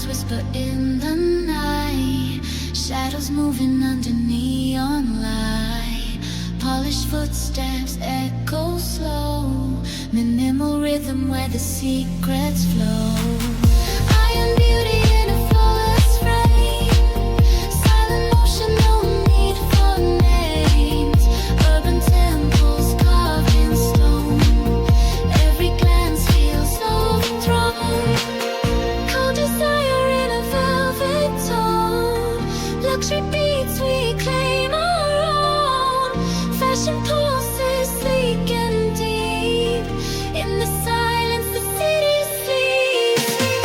Clouds whisper in the night, shadows moving under neon light. Polished footsteps echo slow, minimal rhythm where the secrets flow. I am beauty in a flawless frame, silent motion, no need for names. Urban temples carved in stone, every glance feels overthrown. Cold desire in a velvet tone, luxury beats we claim our own. Fashion pulses sleek and deep, in the silence the city sleeps.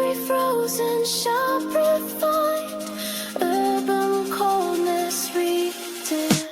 Mystery frozen, sharp refined, urban coldness redefined.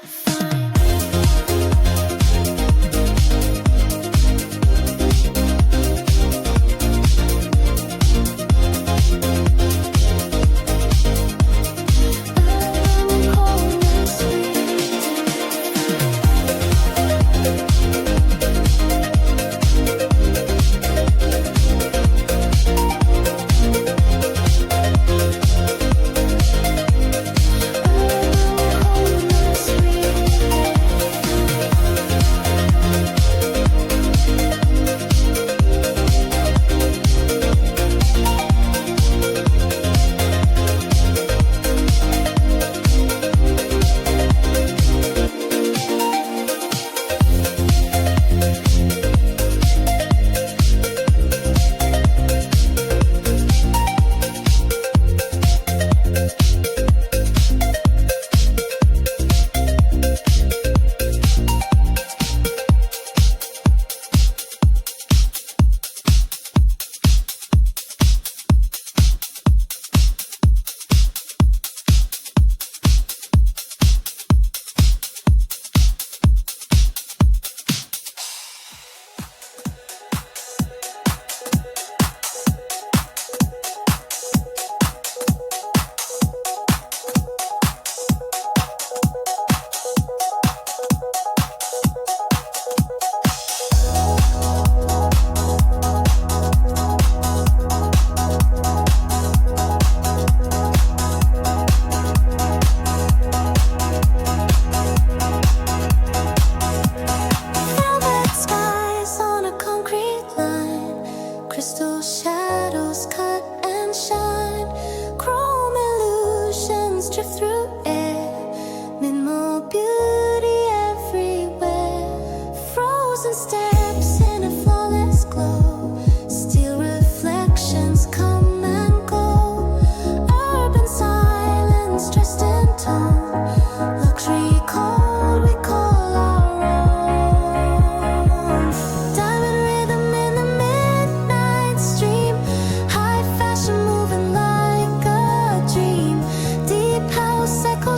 Crystal shadows cut and shine, chrome illusions drift through air, minimal beauty everywhere, frozen steps in a flawless glow, steel reflections come and go, urban silence dressed in tone, luxury cold we call our own, diamond rhythm in the midnight stream, high fashion moving like a dream, deep house echo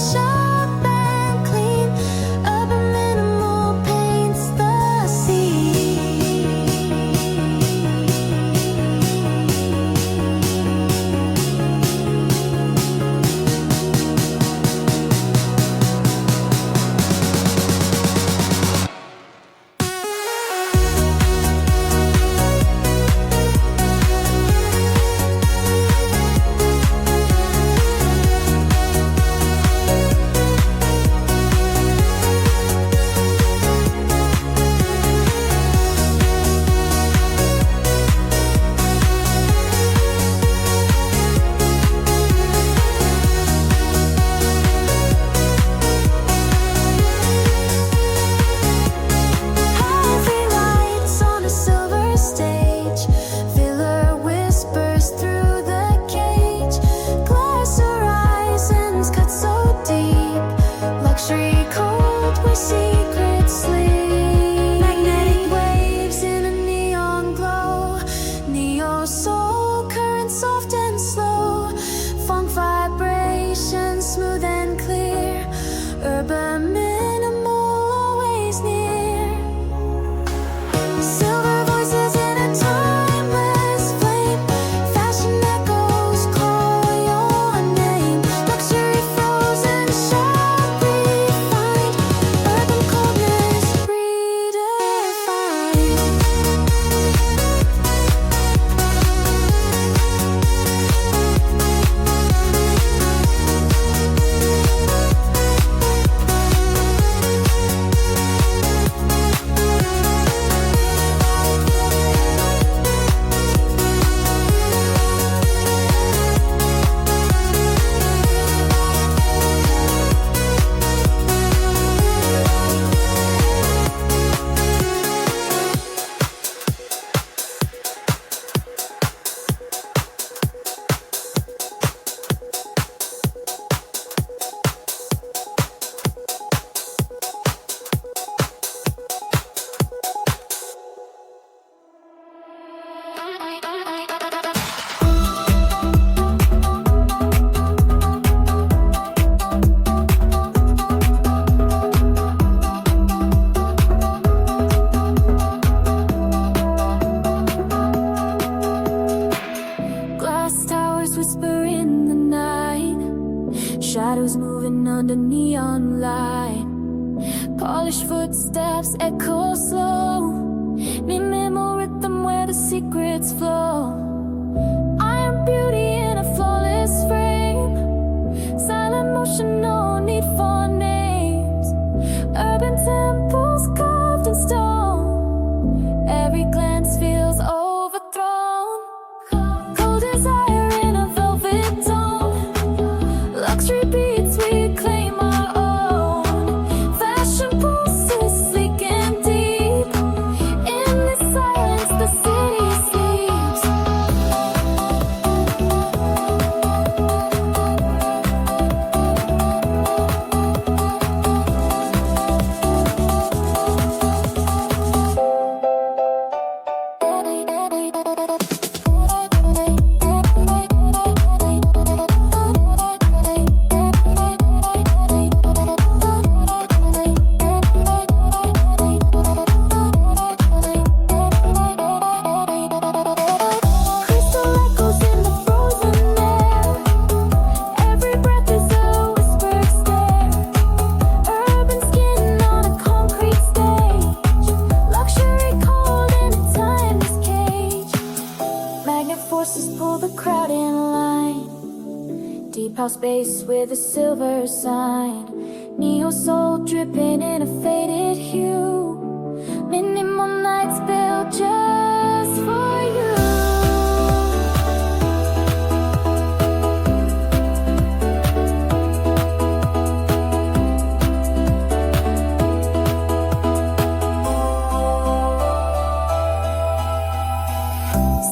Colors whisper in the night, shadows moving under neon light. Polished footsteps echo slow, minimal rhythm where the secrets flow. I am beauty in a flawless frame, silent motion, no need for names. Urban temples carved in stone, every glance feels overthrown. Cold desire in a velvet tone, luxury beats we claim our own. Fashion pulses sleek and deep, in this silence the city sleeps. Crystal echoes in the frozen air, every breath is a whispered stare. Urban skin on a concrete stage, luxury cold in a timeless cage. Magnet forces pull the crowd in line, deep house bass with a silver sign. Neo soul dripping in a faded hue, minimal nights built just for you.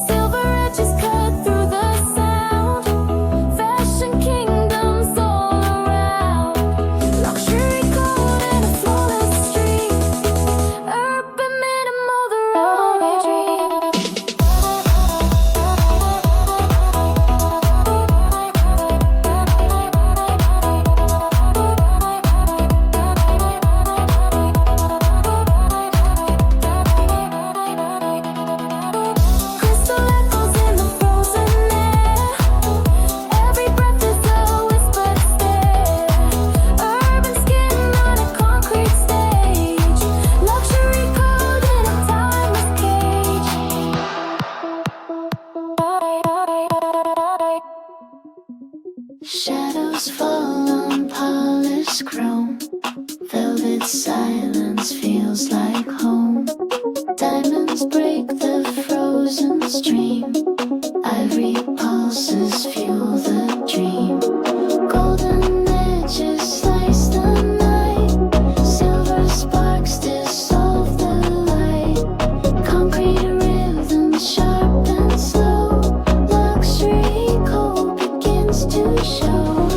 Silver edges cut through the sound, fashion kingdoms all around. Luxury gold in a flawless street, urban minimal, the runway dream. Crystal echoes in the frozen air, every breath is a whispered stare. Urban skin on a concrete stage, luxury cold in a timeless cage. Shadows fall on polished chrome, velvet silence feels like home. Diamonds break the frozen stream, ivory pulses fuel the dream. Golden edges slice the night, silver sparks dissolve the light. Concrete rhythm sharp and slow, luxury cold begins to show.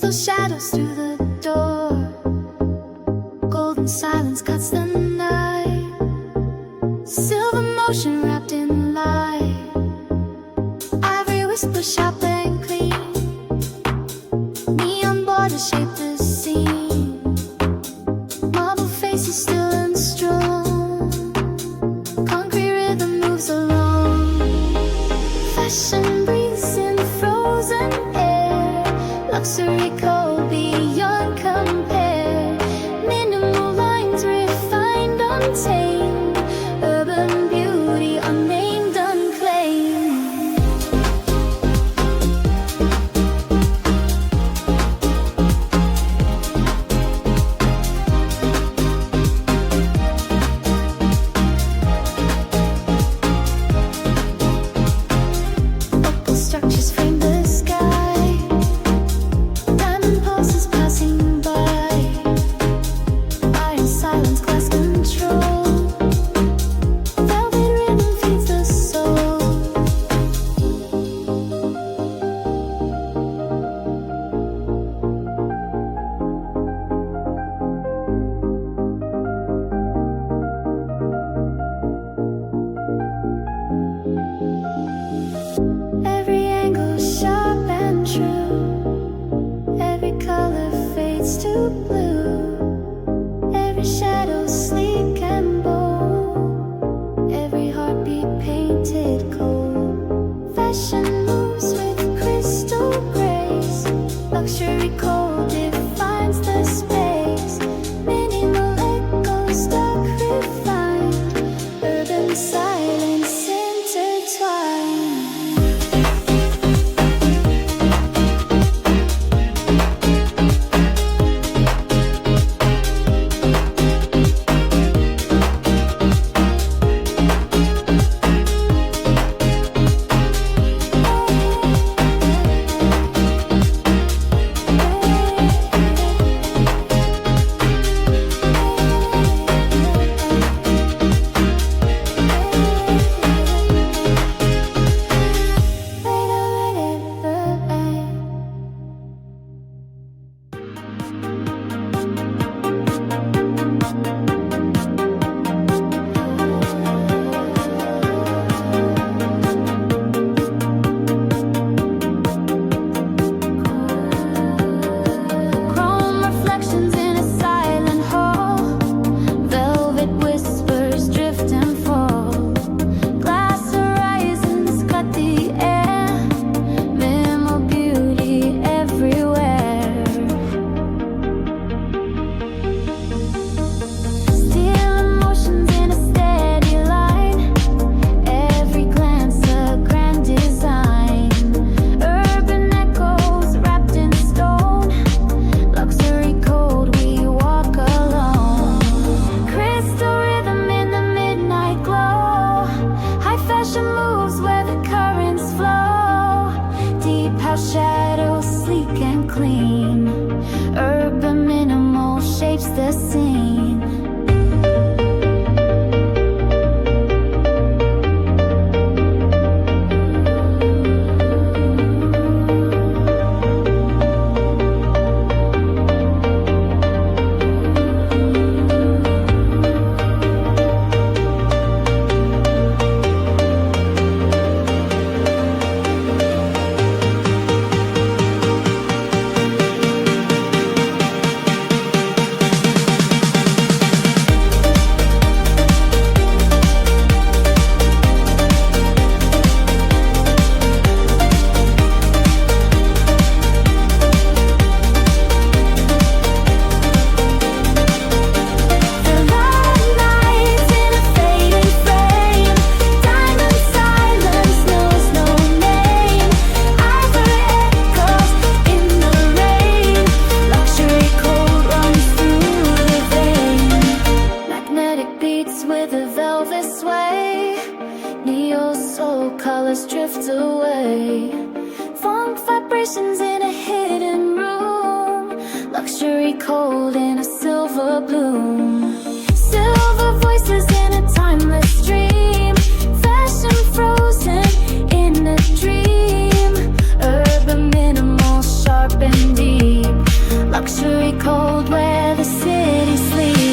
those shadows through the door. Golden silence cuts the night. Silver motion wrapped in light. Ivory whisper sharp and clean. Neon borders shape the scene. Marble faces still and strong. Concrete rhythm moves along. Fashion breathes in frozen air. Luxury cold beyond compare. Minimal lines refined, untamed. Urban beauty unnamed, unclaimed. Opal structures frame the sky. Diamond pulses passing by. Iron silence, glass control. Velvet rhythm feeds the soul. Every angle sharp and true. Every color fades to blue. Every shadow sleek and bold. Every heartbeat painted cold. Fashion moves with crystal grace. Luxury cold defines the space. Minimal echoes, dark refined. Urban silence intertwined. Chrome reflections in a silent hall. Velvet whispers drift and fall. Glass horizons cut the air. Minimal beauty everywhere. Steel emotions in a steady line. Every glance a grand design. Urban echoes wrapped in stone. Luxury code, we walk alone. Crystal rhythm in the midnight glow. High fashion moves where the currents flow. Deep house shadows, sleek and clean. Urban minimal shapes the scene. colors drift away. Funk vibrations in a hidden room. Luxury cold in a silver bloom. Silver voices in a timeless dream. Fashion frozen in a dream. Urban minimal, sharp and deep. cold where the city sleeps.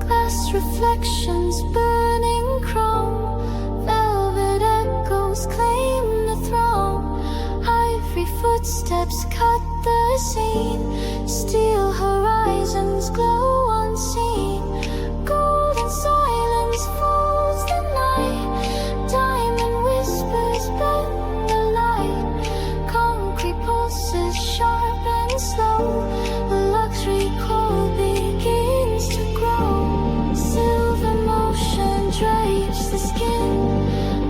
Glass reflections, burning chrome, velvet echoes claim the throne. Ivory footsteps cut the scene, steel horizons glow unseen. Golden silence folds the night, diamond whispers bend the light. Concrete pulses sharp and slow, luxury cold begins to grow. Silver motion drapes the skin,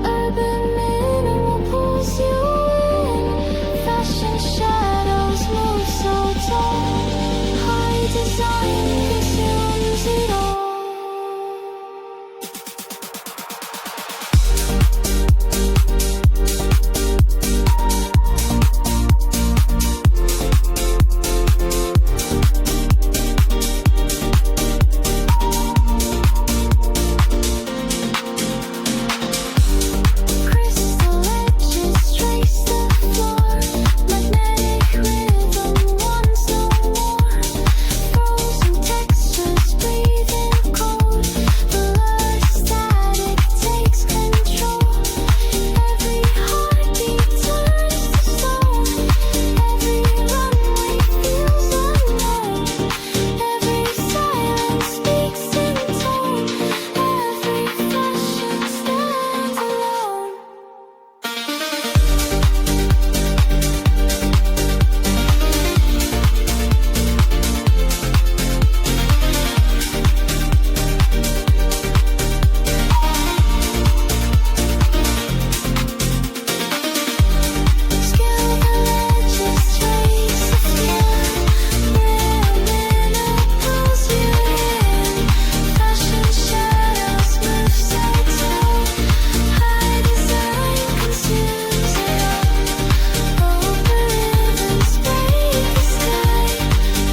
urban minimal pulls you in. Fashion shadows move so tall, high design consumes it all. Crystal edges trace the floor, magnetic rhythm wants no more. Frozen textures breathing cold, blur static takes control. Every heartbeat turns to stone, every runway feels unknown. Every silence speaks in tone, every fashion stands alone. Skillful edges trace the skin, rare pulls you in. Fashion shadows move so tall, high design consumes it all. Over rivers break the sky,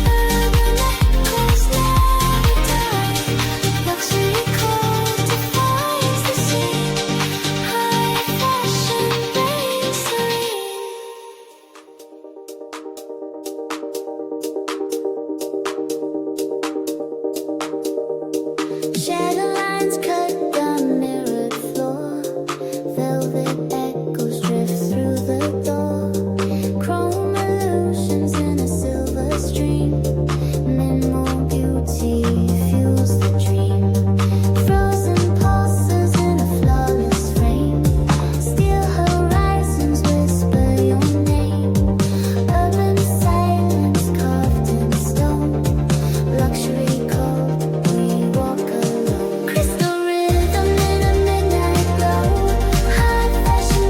urban echoes never die. Luxury cold defines the scene, high fashion reigns serene. Shadow lines cut the mirrored floor, velvet echoes drift through the door. Chrome illusions in a silver stream, minimal beauty fuels the dream. Frozen pulses in a flawless frame, steel horizons whisper your name. Urban silence carved in stone, luxury cold, we walk alone. Crystal rhythm in a midnight glow, high fashion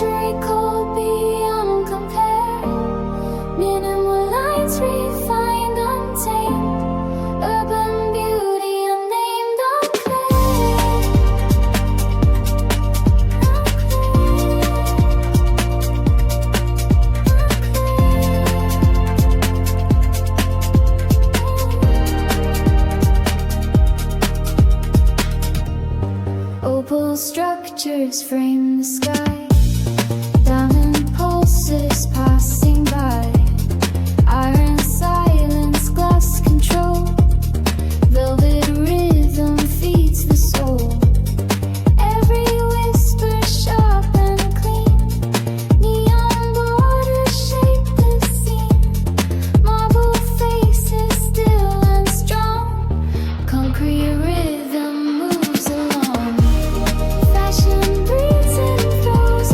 luxury cold beyond compare. Minimal lights refined, untamed. Urban beauty unnamed, opal structures frame the sky. Diamond pulses passing by. Iron silence, glass control. Velvet rhythm feeds the soul. Every whisper sharp and clean. Neon borders shape the scene. Marble faces still and strong. Concrete rhythm moves along. Fashion breathes and flows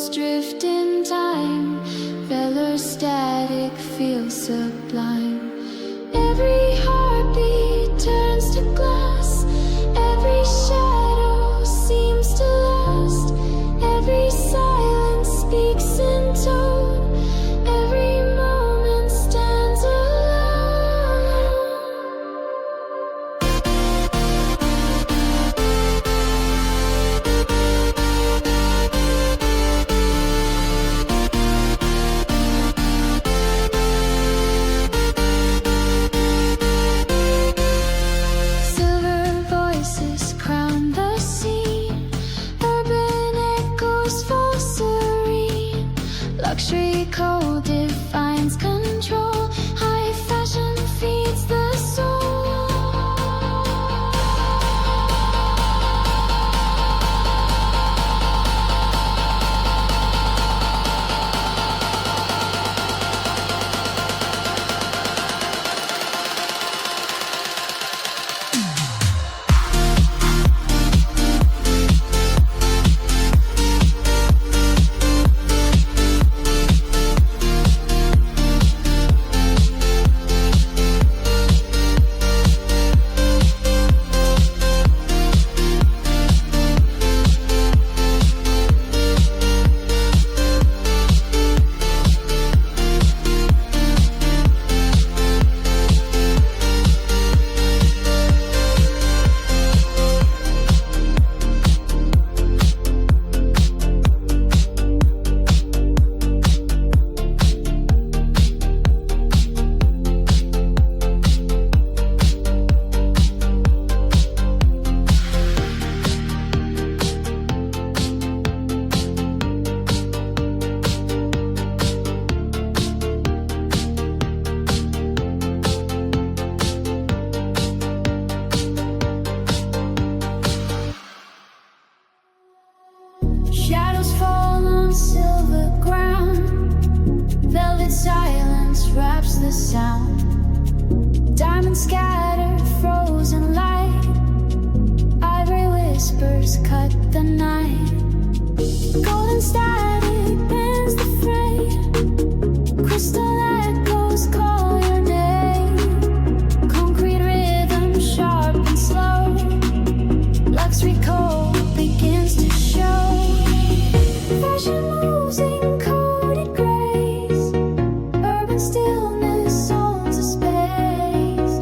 Shadows drift in time, velar static feels sublime. Every heartbeat turns to glass, every shadow seems to last, every silence speaks in tone, every moment stands alone. Silver voices crown the scene, urban echoes fall serene. Luxury code defines control, high fashion feeds the soul. Shadows fall on silver ground, velvet silence wraps the sound. Diamonds scatter frozen light, ivory whispers cut the night. Golden static bends the frame, crystal echoes call your name. Concrete rhythm sharp and slow, luxury code begins to show. Fashion moves in coded grace, urban stillness owns a space.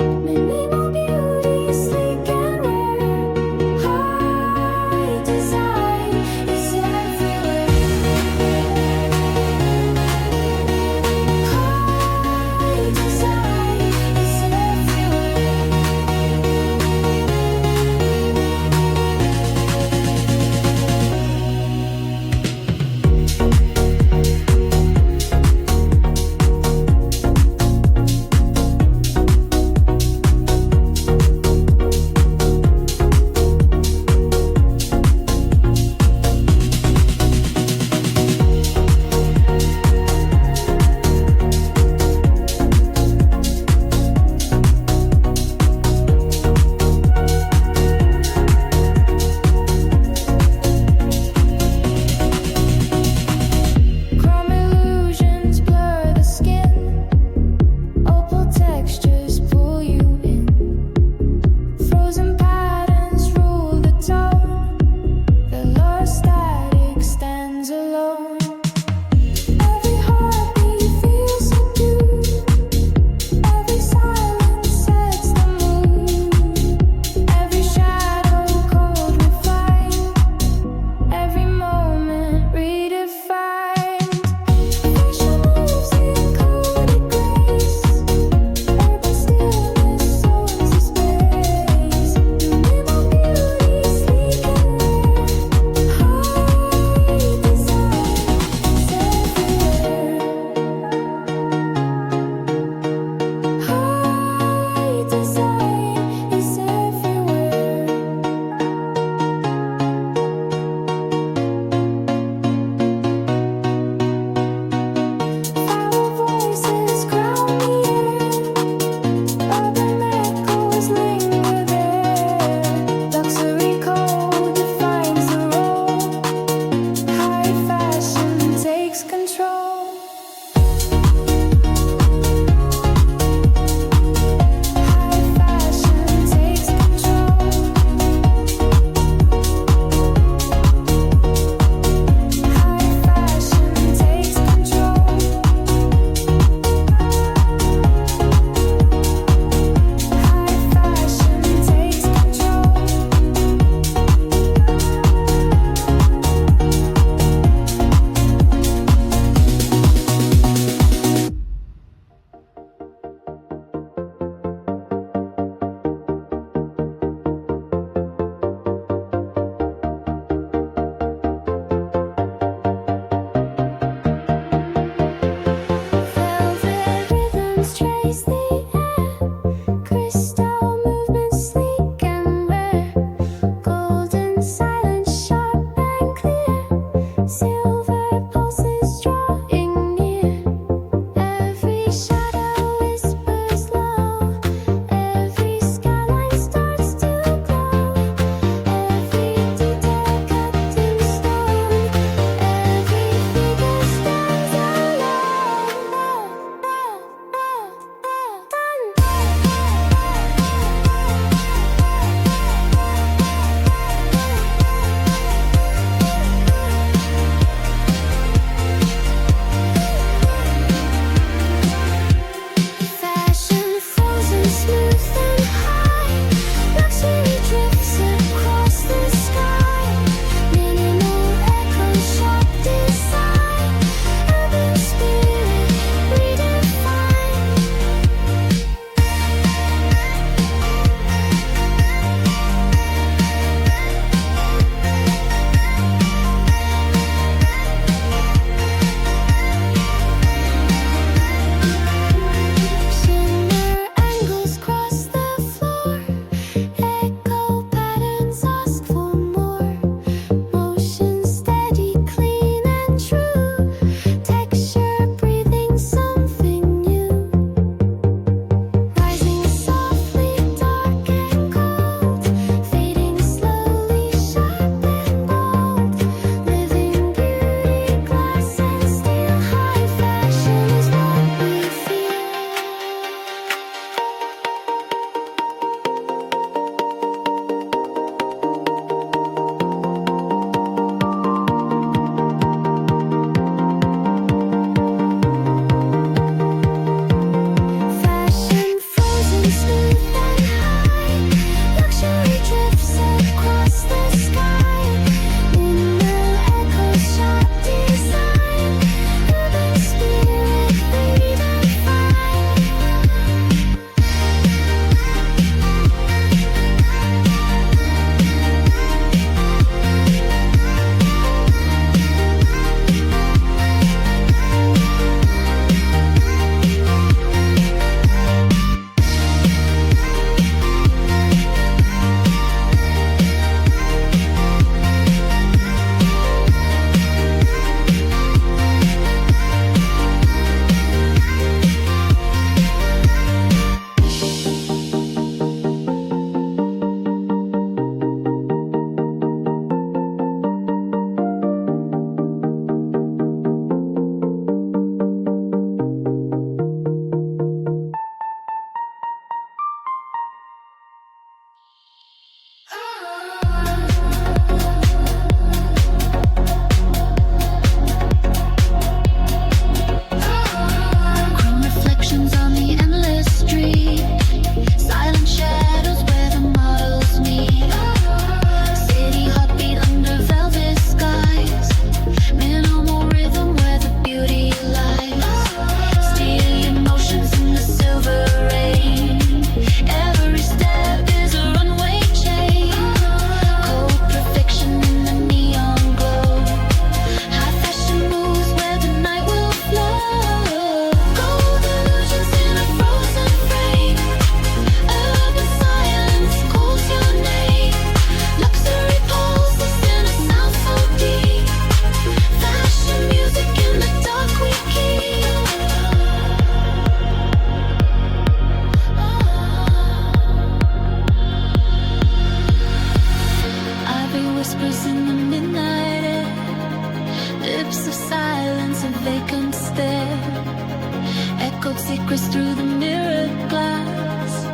secrets through the mirrored glass.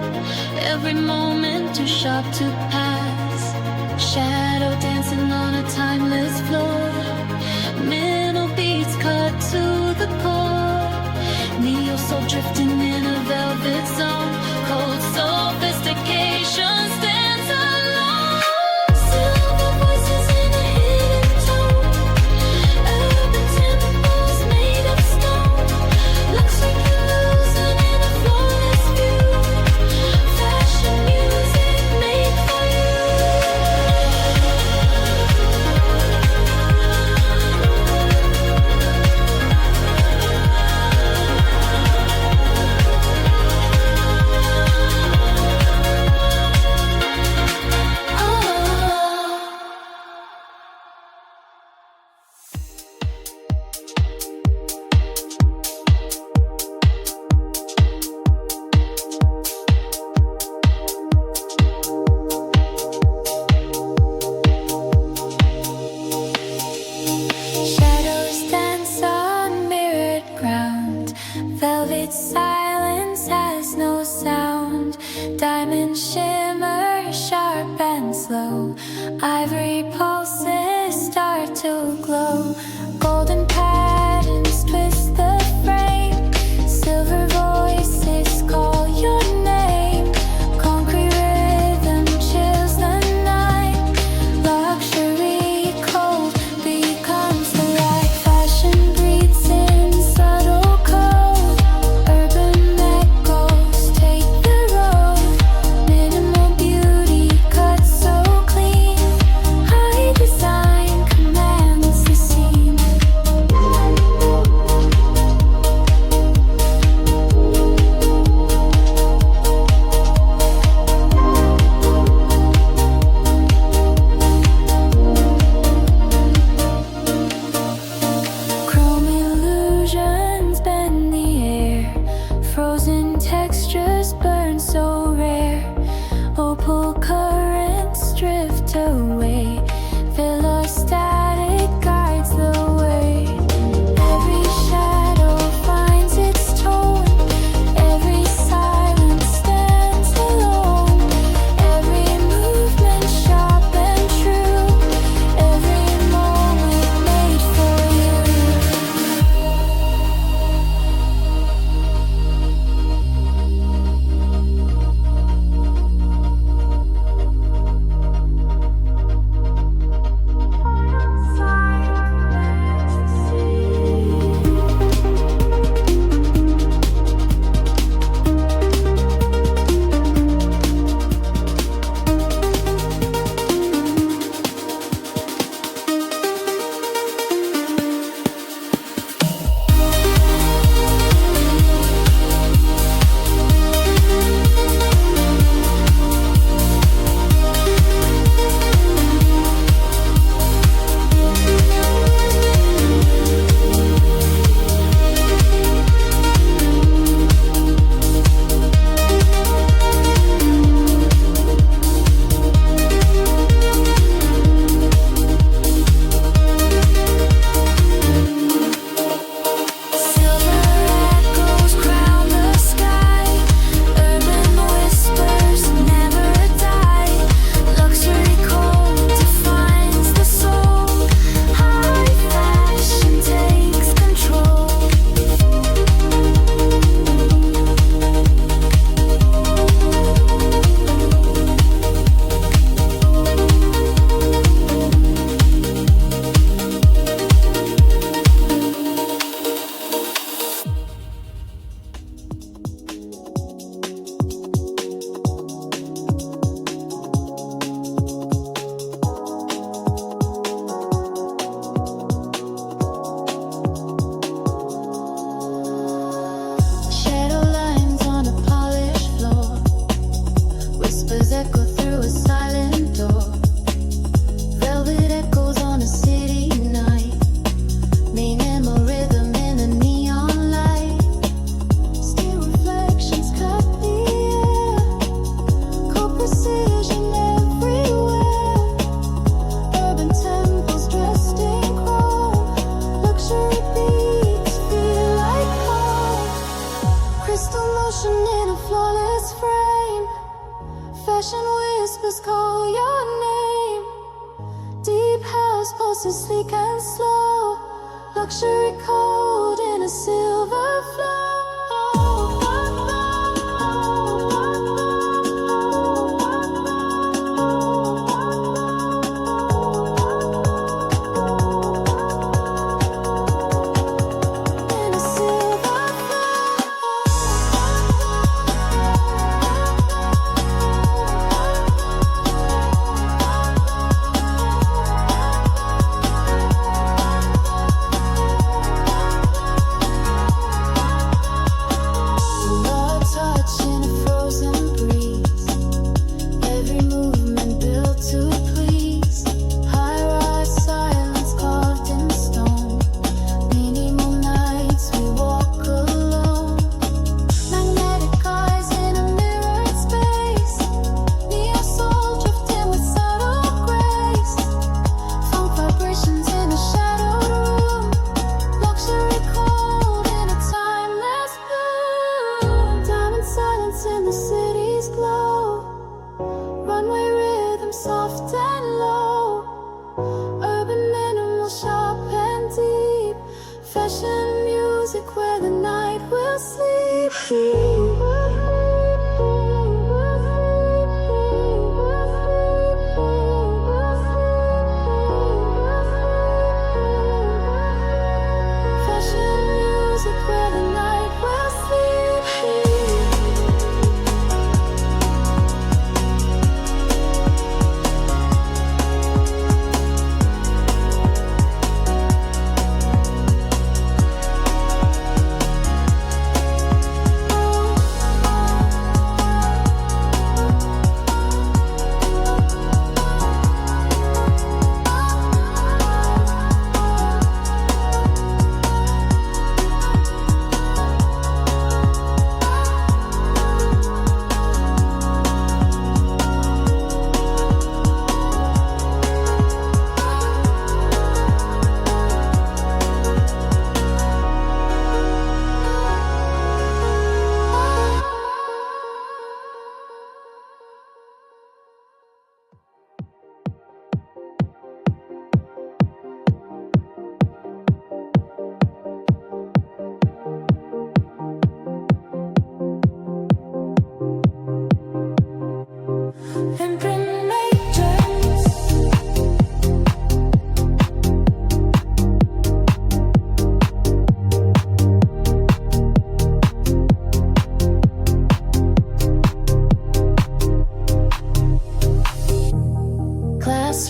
Every moment too sharp to pass. Shadow dancing on a timeless floor. Middle beats cut to the core. Neo soul drifting in a velvet zone. Cold sophistication stands alone. Silver voices in a hidden tone. Urban temples made of stone. Luxury illusion in a flawless view. Fashion music made for you. Fashion whispers call your name. Deep house pulses sleek and slow. Luxury cold in a silver flow. In the city's glow, runway rhythm soft and low, urban minimal sharp and deep, fashion music where the night will sleep. Fashion music where the night will sleep.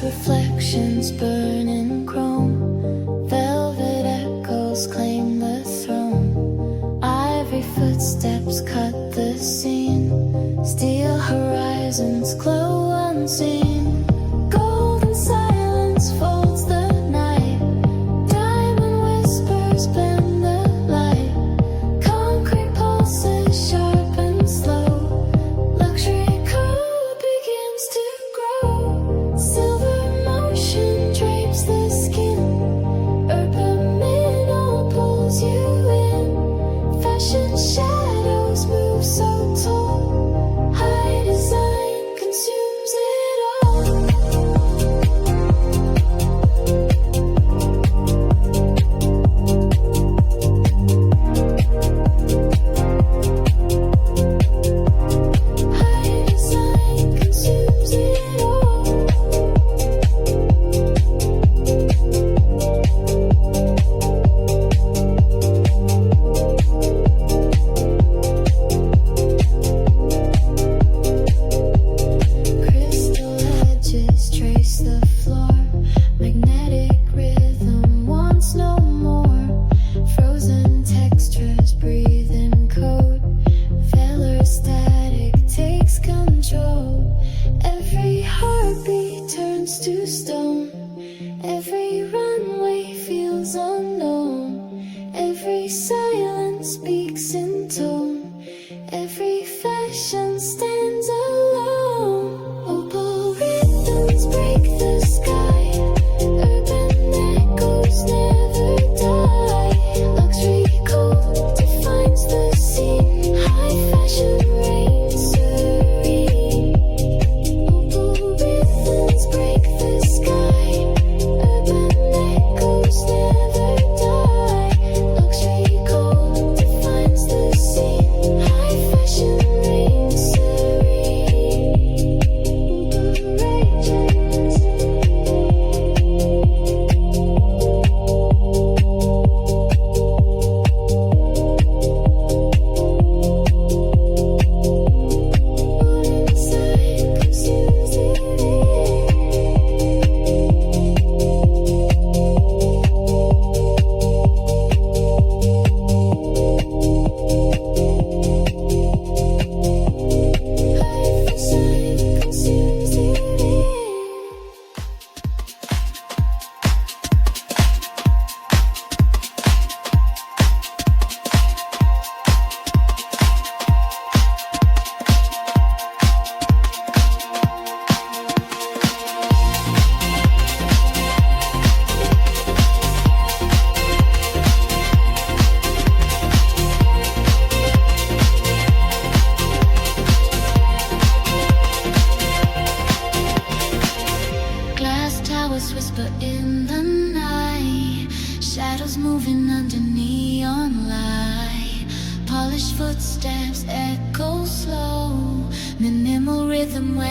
Reflections burning chrome, velvet echoes claim the throne. Ivory footsteps cut the scene, steel horizons glow unseen. Golden silence folds the night, diamond whispers blend the light. Concrete pulses sharp and slow, luxury code begins to grow. Silver drapes the skin, urban mineral pulls you in. Fashion shadows move so tall, high design consumes it all. High design consumes it all. To stone, every runway feels unknown, every silence speaks in tone, every fashion stands alone. Opal rhythms break the sky, urban echoes never die. Luxury code defines the scene, high fashion reigns serene.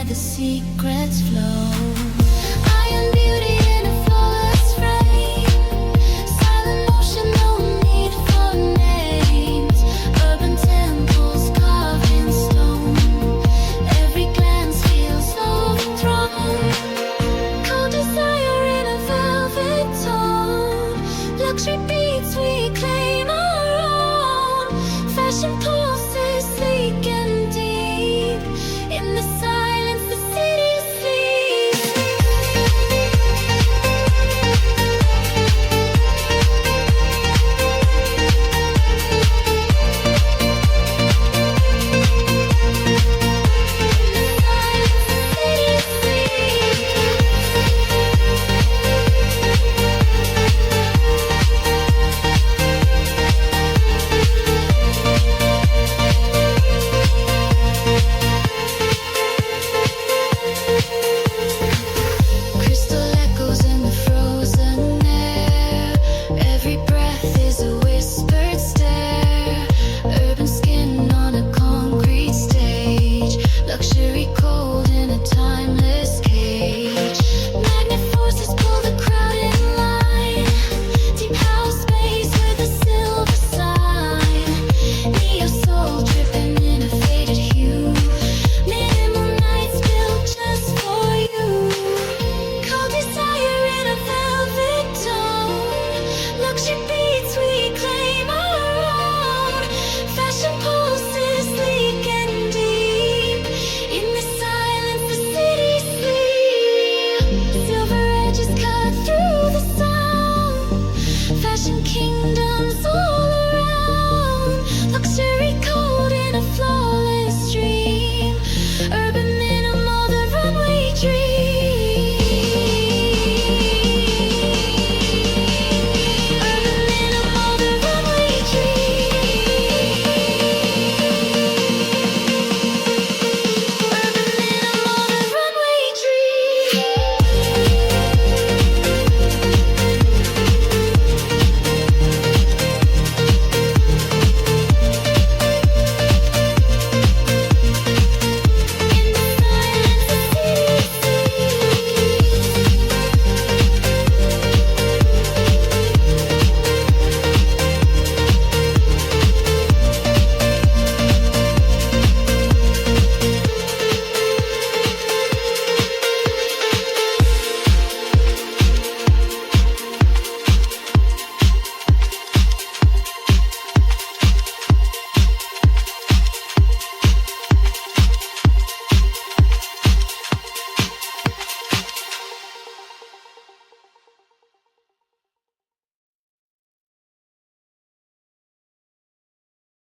where the secrets flow.